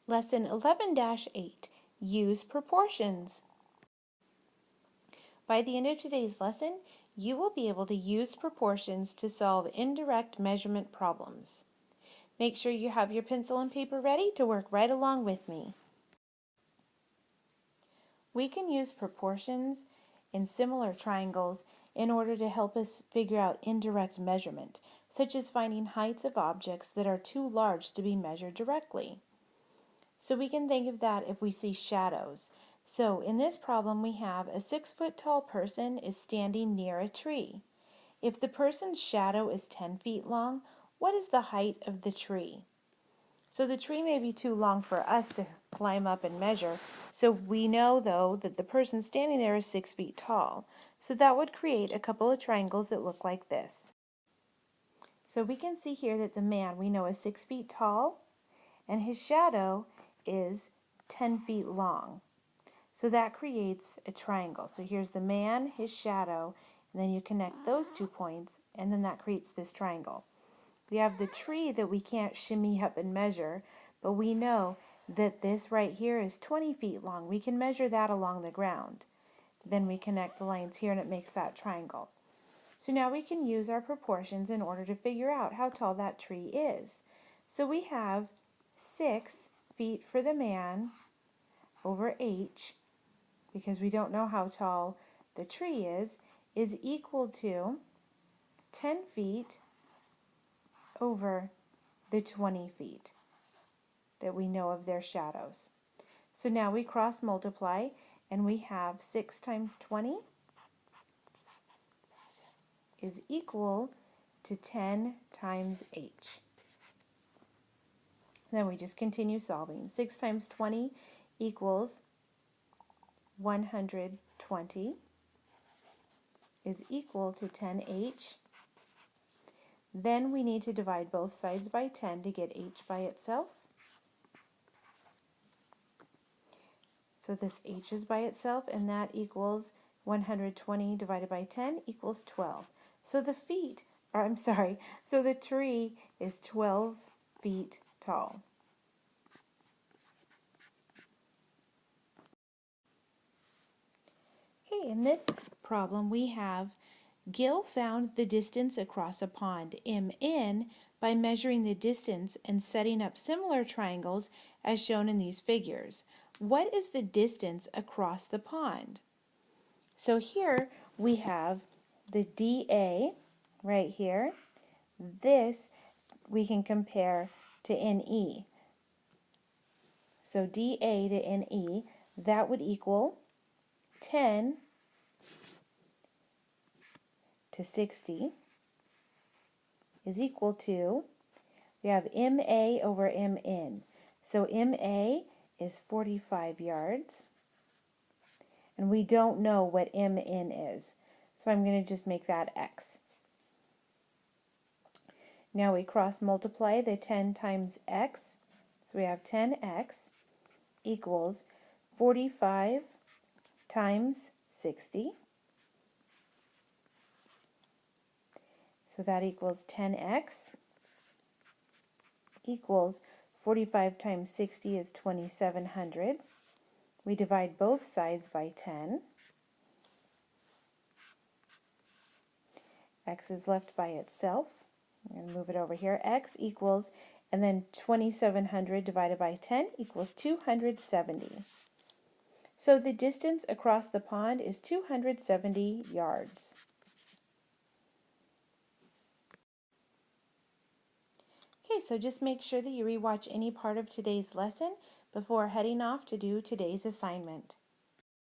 Lesson 11-8, Use Proportions. By the end of today's lesson, you will be able to use proportions to solve indirect measurement problems. Make sure you have your pencil and paper ready to work right along with me. We can use proportions in similar triangles in order to help us figure out indirect measurement, such as finding heights of objects that are too large to be measured directly. So we can think of that if we see shadows. So in this problem we have a 6-foot tall person is standing near a tree. If the person's shadow is 10 feet long, what is the height of the tree? So the tree may be too long for us to climb up and measure. So we know though that the person standing there is 6 feet tall. So that would create a couple of triangles that look like this. So we can see here that the man we know is 6 feet tall and his shadow is 10 feet long. So that creates a triangle. So here's the man, his shadow, and then you connect those 2 points, and then that creates this triangle. We have the tree that we can't shimmy up and measure, but we know that this right here is 20 feet long. We can measure that along the ground. Then we connect the lines here and it makes that triangle. So now we can use our proportions in order to figure out how tall that tree is. So we have 6 feet for the man over h, because we don't know how tall the tree is equal to 10 feet over the 20 feet that we know of their shadows. So now we cross multiply and we have 6 times 20 is equal to 10 times h. Then we just continue solving. 6 times 20 equals 120 is equal to 10h. Then we need to divide both sides by 10 to get h by itself. So this h is by itself, and that equals 120 divided by 10 equals 12. So the tree is 12 feet tall. Okay, in this problem we have Gil found the distance across a pond, MN, by measuring the distance and setting up similar triangles as shown in these figures. What is the distance across the pond? So here we have the DA right here. This we can compare to NE. So DA to NE, that would equal 10 to 60 is equal to, we have MA over MN. So MA is 45 yards, and we don't know what MN is. So I'm going to just make that X. Now we cross multiply the 10 times X. So we have 10X equals 45 times 60. So that equals 10x equals 45 times 60 is 2,700. We divide both sides by 10. X is left by itself. I'm going to move it over here. X equals, and then 2,700 divided by 10 equals 270. So the distance across the pond is 270 yards. Okay, so just make sure that you rewatch any part of today's lesson before heading off to do today's assignment.